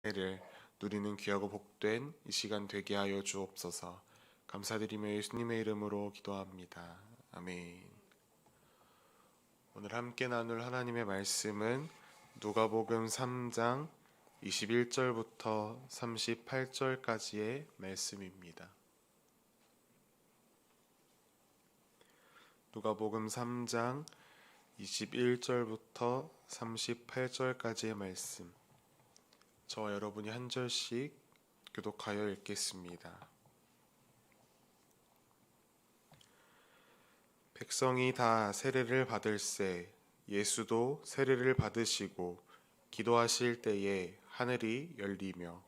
를 누리는 귀하고 복된 이 시간 되게 하여 주옵소서. 감사드리며 예수님의 이름으로 기도합니다. 아멘. 오늘 함께 나눌 하나님의 말씀은 누가복음 3장 21절부터 38절까지의 말씀입니다. 누가복음 3장 21절부터 38절까지의 말씀, 저와 여러분이 한 절씩 교독하여 읽겠습니다. 백성이 다 세례를 받을새 예수도 세례를 받으시고 기도하실 때에 하늘이 열리며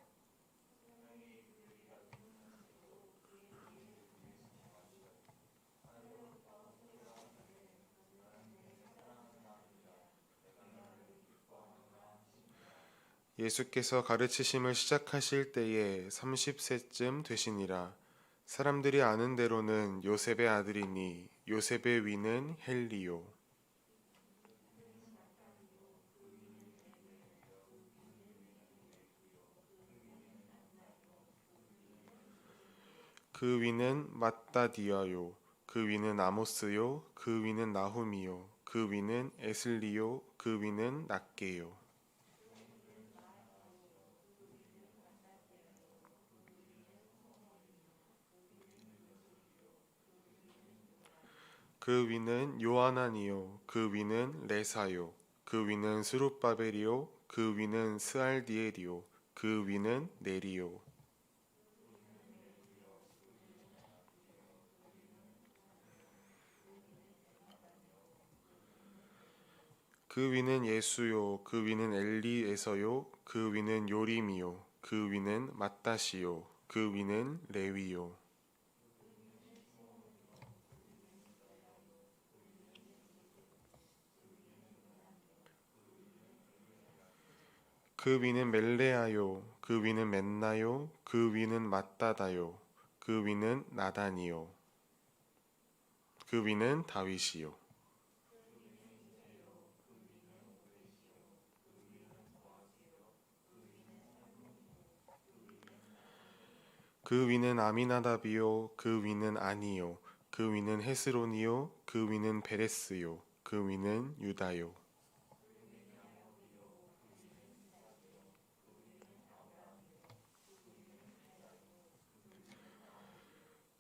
예수께서 가르치심을 시작하실 때에 30세쯤 되시니라. 사람들이 아는 대로는 요셉의 아들이니 요셉의 위는 헬리요. 그 위는 맏다디아요. 그 위는 아모스요. 그 위는 나훔이요. 그 위는 에슬리요. 그 위는 낫게요. 그 위는 요하나니요. 그 위는 레사요. 그 위는 스룹바벨이요. 그 위는 스알디엘이요. 그 위는 네리요. 그 위는 예수요. 그 위는 엘리에서요. 그 위는 요림이요. 그 위는 맏다시요. 그 위는 레위요. 그 위는 멜레아요. 그 위는 멘나요. 그 위는 맏다다요. 그 위는 나단이요. 그 위는 다윗이요. 그 위는 아미나답이요. 그 위는 아니요. 그 위는 헤스론이요. 그 위는 베레스요. 그 위는 유다요.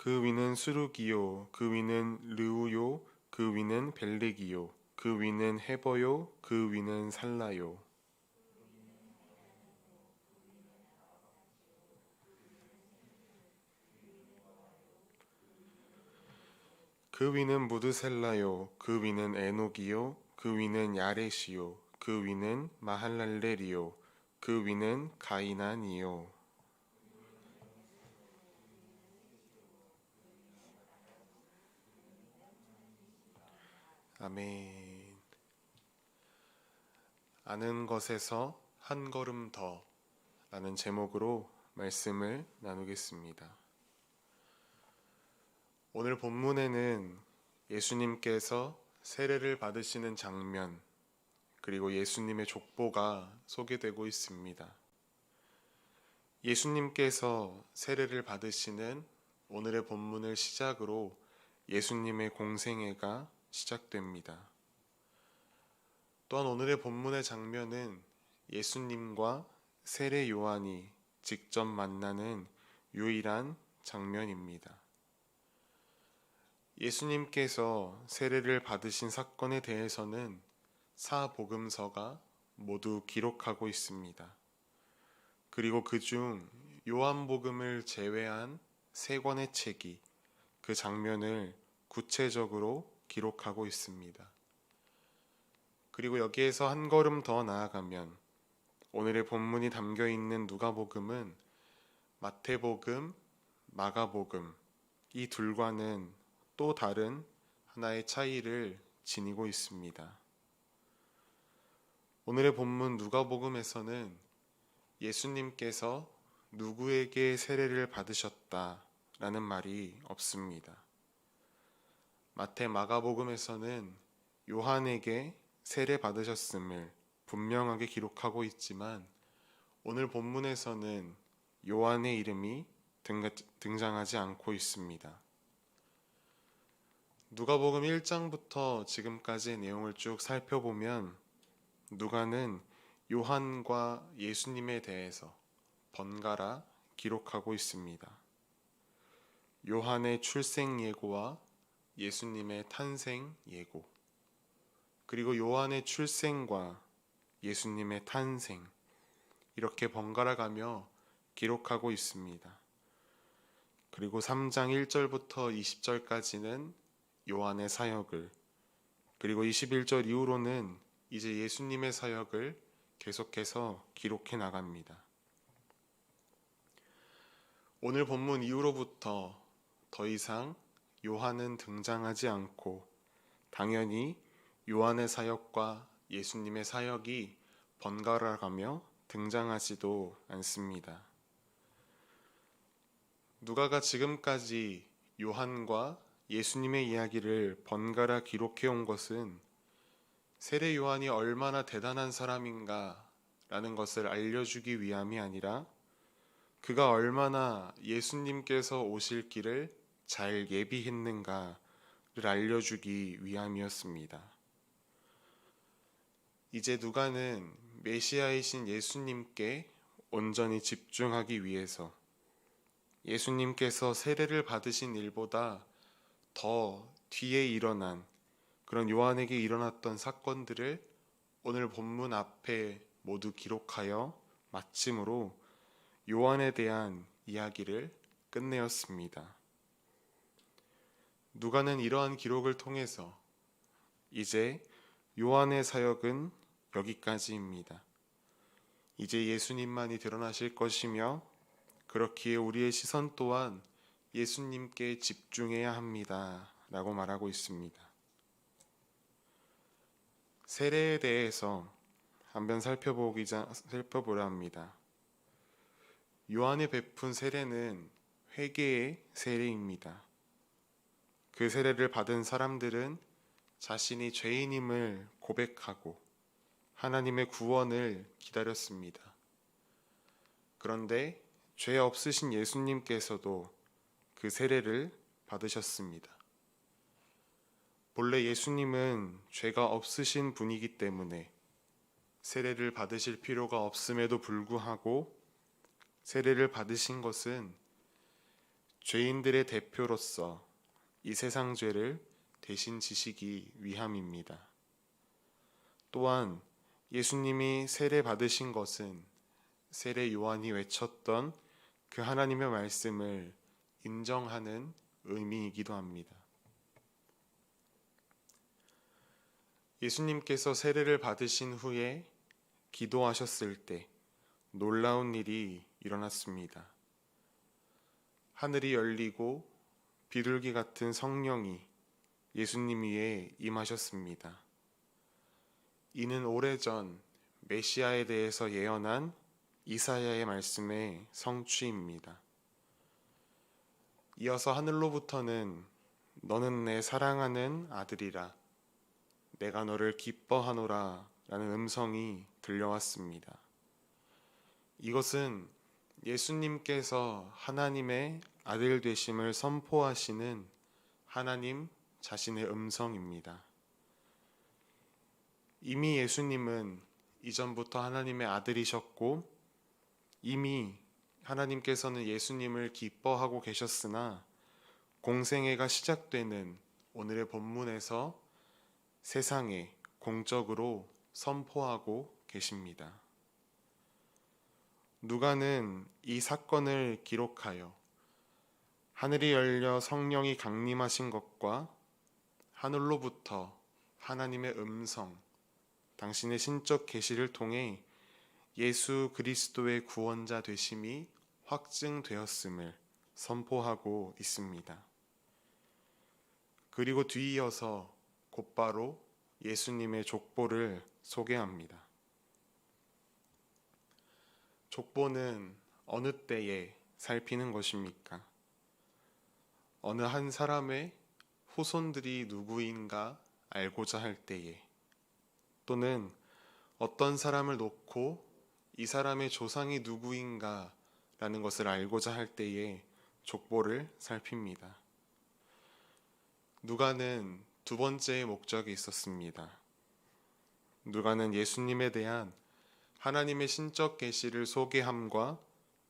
그 위는 수룩이요. 그 위는 르우요. 그 위는 벨렉이요. 그 위는 헤버요. 그 위는 살라요. 그 위는 무드셀라요. 그 위는 에녹이요. 그 위는 야렛이요. 그 위는 마할랄렐이요. 그 위는 가이난이요. 아멘. 아는 것에서 한 걸음 더 라는 제목으로 말씀을 나누겠습니다. 오늘 본문에는 예수님께서 세례를 받으시는 장면, 그리고 예수님의 족보가 소개되고 있습니다. 예수님께서 세례를 받으시는 오늘의 본문을 시작으로 예수님의 공생애가 시작됩니다. 또한 오늘의 본문의 장면은 예수님과 세례 요한이 직접 만나는 유일한 장면입니다. 예수님께서 세례를 받으신 사건에 대해서는 사복음서가 모두 기록하고 있습니다. 그리고 그중 요한복음을 제외한 세 권의 책이 그 장면을 구체적으로 기록하고 있습니다. 그리고 여기에서 한 걸음 더 나아가면 오늘의 본문이 담겨 있는 누가복음은 마태복음, 마가복음 이 둘과는 또 다른 하나의 차이를 지니고 있습니다. 오늘의 본문 누가복음에서는 예수님께서 누구에게 세례를 받으셨다라는 말이 없습니다. 마태, 마가복음에서는 요한에게 세례 받으셨음을 분명하게 기록하고 있지만 오늘 본문에서는 요한의 이름이 등장하지 않고 있습니다. 누가복음 1장부터 지금까지의 내용을 쭉 살펴보면 누가는 요한과 예수님에 대해서 번갈아 기록하고 있습니다. 요한의 출생 예고와 예수님의 탄생 예고, 그리고 요한의 출생과 예수님의 탄생, 이렇게 번갈아 가며 기록하고 있습니다. 그리고 3장 1절부터 20절까지는 요한의 사역을, 그리고 21절 이후로는 이제 예수님의 사역을 계속해서 기록해 나갑니다. 오늘 본문 이후로부터 더 이상 요한은 등장하지 않고 당연히 요한의 사역과 예수님의 사역이 번갈아 가며 등장하지도 않습니다. 누가가 지금까지 요한과 예수님의 이야기를 번갈아 기록해 온 것은 세례 요한이 얼마나 대단한 사람인가 라는 것을 알려주기 위함이 아니라 그가 얼마나 예수님께서 오실 길을 잘 예비했는가를 알려주기 위함이었습니다. 이제 누가는 메시아이신 예수님께 온전히 집중하기 위해서 예수님께서 세례를 받으신 일보다 더 뒤에 일어난 그런 요한에게 일어났던 사건들을 오늘 본문 앞에 모두 기록하여 마침으로 요한에 대한 이야기를 끝내었습니다. 누가는 이러한 기록을 통해서 이제 요한의 사역은 여기까지입니다. 이제 예수님만이 드러나실 것이며 그렇기에 우리의 시선 또한 예수님께 집중해야 합니다 라고 말하고 있습니다. 세례에 대해서 한번 살펴보려 합니다. 요한이 베푼 세례는 회개의 세례입니다. 그 세례를 받은 사람들은 자신이 죄인임을 고백하고 하나님의 구원을 기다렸습니다. 그런데 죄 없으신 예수님께서도 그 세례를 받으셨습니다. 본래 예수님은 죄가 없으신 분이기 때문에 세례를 받으실 필요가 없음에도 불구하고 세례를 받으신 것은 죄인들의 대표로서 이 세상 죄를 대신 지시기 위함입니다. 또한 예수님이 세례 받으신 것은 세례 요한이 외쳤던 그 하나님의 말씀을 인정하는 의미이기도 합니다. 예수님께서 세례를 받으신 후에 기도하셨을 때 놀라운 일이 일어났습니다. 하늘이 열리고 비둘기 같은 성령이 예수님 위에 임하셨습니다. 이는 오래전 메시아에 대해서 예언한 이사야의 말씀의 성취입니다. 이어서 하늘로부터는 너는 내 사랑하는 아들이라 내가 너를 기뻐하노라 라는 음성이 들려왔습니다. 이것은 예수님께서 하나님의 아들 되심을 선포하시는 하나님 자신의 음성입니다. 이미 예수님은 이전부터 하나님의 아들이셨고 이미 하나님께서는 예수님을 기뻐하고 계셨으나 공생애가 시작되는 오늘의 본문에서 세상에 공적으로 선포하고 계십니다. 누가는 이 사건을 기록하여 하늘이 열려 성령이 강림하신 것과 하늘로부터 하나님의 음성, 당신의 신적 계시를 통해 예수 그리스도의 구원자 되심이 확증되었음을 선포하고 있습니다. 그리고 뒤이어서 곧바로 예수님의 족보를 소개합니다. 족보는 어느 때에 살피는 것입니까? 어느 한 사람의 후손들이 누구인가 알고자 할 때에, 또는 어떤 사람을 놓고 이 사람의 조상이 누구인가 라는 것을 알고자 할 때에 족보를 살핍니다. 누가는 두 번째 목적이 있었습니다. 누가는 예수님에 대한 하나님의 신적 계시를 소개함과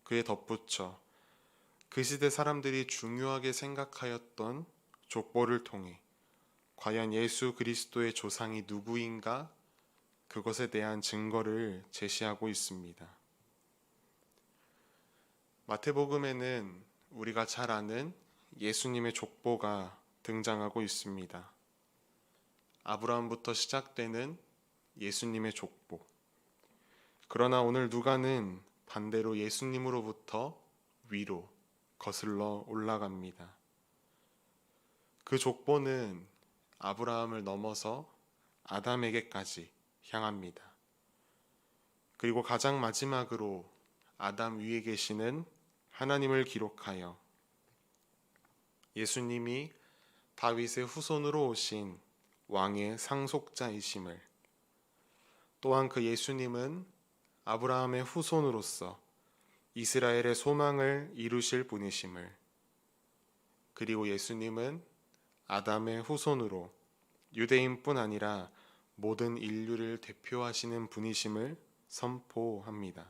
그에 덧붙여 그 시대 사람들이 중요하게 생각하였던 족보를 통해 과연 예수 그리스도의 조상이 누구인가 그것에 대한 증거를 제시하고 있습니다. 마태복음에는 우리가 잘 아는 예수님의 족보가 등장하고 있습니다. 아브라함부터 시작되는 예수님의 족보. 그러나 오늘 누가는 반대로 예수님으로부터 위로 거슬러 올라갑니다. 그 족보는 아브라함을 넘어서 아담에게까지 향합니다. 그리고 가장 마지막으로 아담 위에 계시는 하나님을 기록하여 예수님이 다윗의 후손으로 오신 왕의 상속자이심을, 또한 그 예수님은 아브라함의 후손으로서 이스라엘의 소망을 이루실 분이심을, 그리고 예수님은 아담의 후손으로 유대인뿐 아니라 모든 인류를 대표하시는 분이심을 선포합니다.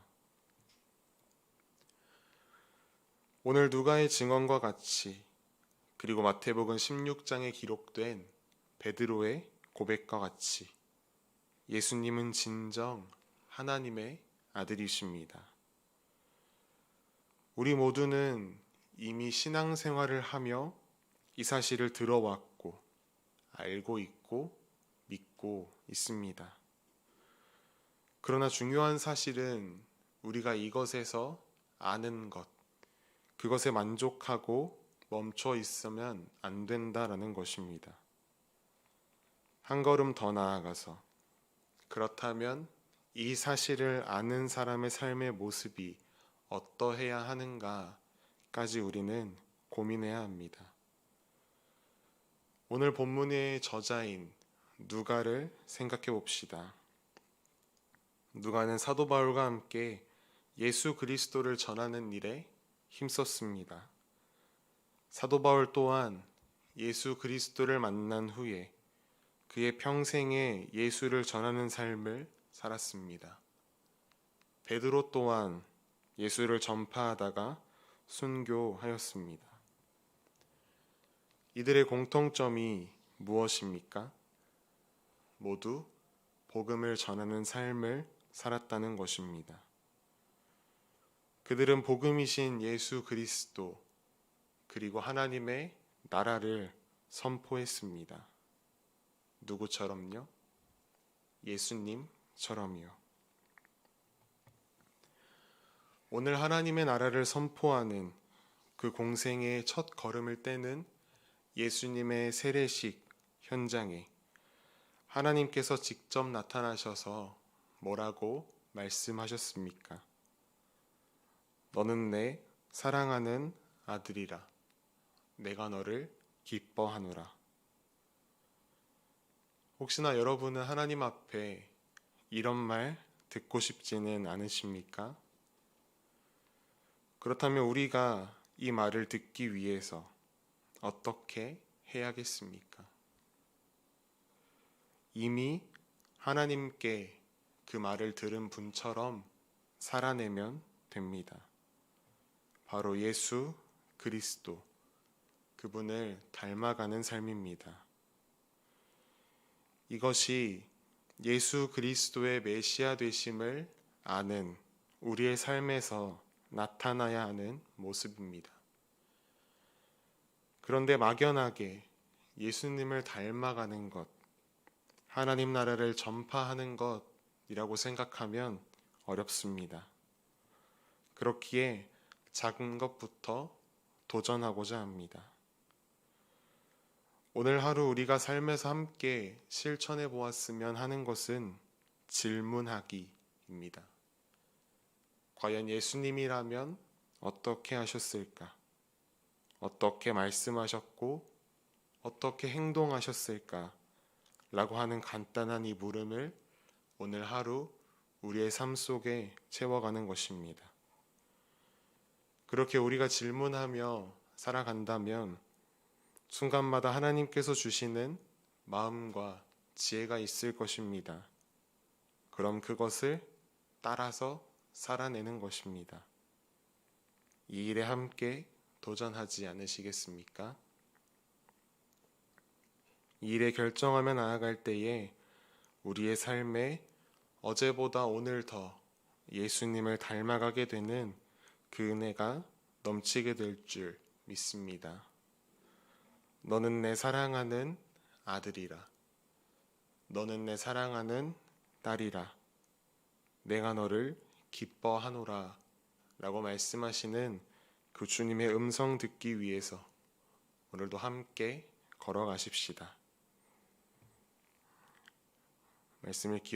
오늘 누가의 증언과 같이, 그리고 마태복음 16장에 기록된 베드로의 고백과 같이 예수님은 진정 하나님의 아들이십니다. 우리 모두는 이미 신앙생활을 하며 이 사실을 들어왔고 알고 있고 믿고 있습니다. 그러나 중요한 사실은 우리가 이것에서 아는 것, 그것에 만족하고 멈춰 있으면 안 된다라는 것입니다. 한 걸음 더 나아가서, 그렇다면 이 사실을 아는 사람의 삶의 모습이 어떠해야 하는가까지 우리는 고민해야 합니다. 오늘 본문의 저자인 누가를 생각해 봅시다. 누가는 사도 바울과 함께 예수 그리스도를 전하는 일에 힘썼습니다. 사도 바울 또한 예수 그리스도를 만난 후에 그의 평생에 예수를 전하는 삶을 살았습니다. 베드로 또한 예수를 전파하다가 순교하였습니다. 이들의 공통점이 무엇입니까? 모두 복음을 전하는 삶을 살았다는 것입니다. 그들은 복음이신 예수 그리스도, 그리고 하나님의 나라를 선포했습니다. 누구처럼요? 예수님처럼요. 오늘 하나님의 나라를 선포하는 그 공생의 첫 걸음을 떼는 예수님의 세례식 현장에 하나님께서 직접 나타나셔서 뭐라고 말씀하셨습니까? 너는 내 사랑하는 아들이라. 내가 너를 기뻐하노라. 혹시나 여러분은 하나님 앞에 이런 말 듣고 싶지는 않으십니까? 그렇다면 우리가 이 말을 듣기 위해서 어떻게 해야겠습니까? 이미 하나님께 그 말을 들은 분처럼 살아내면 됩니다. 바로 예수 그리스도, 그분을 닮아가는 삶입니다. 이것이 예수 그리스도의 메시아 되심을 아는 우리의 삶에서 나타나야 하는 모습입니다. 그런데 막연하게 예수님을 닮아가는 것, 하나님 나라를 전파하는 것이라고 생각하면 어렵습니다. 그렇기에 작은 것부터 도전하고자 합니다. 오늘 하루 우리가 삶에서 함께 실천해 보았으면 하는 것은 질문하기입니다. 과연 예수님이라면 어떻게 하셨을까? 어떻게 말씀하셨고 어떻게 행동하셨을까? 라고 하는 간단한 이 물음을 오늘 하루 우리의 삶 속에 채워가는 것입니다. 그렇게 우리가 질문하며 살아간다면 순간마다 하나님께서 주시는 마음과 지혜가 있을 것입니다. 그럼 그것을 따라서 살아내는 것입니다. 이 일에 함께 도전하지 않으시겠습니까? 이 일에 결정하며 나아갈 때에 우리의 삶에 어제보다 오늘 더 예수님을 닮아가게 되는 그 은혜가 넘치게 될 줄 믿습니다. 너는 내 사랑하는 아들이라. 너는 내 사랑하는 딸이라. 내가 너를 기뻐하노라 라고 말씀하시는 그 주님의 음성 듣기 위해서 오늘도 함께 걸어가십시다. 말씀을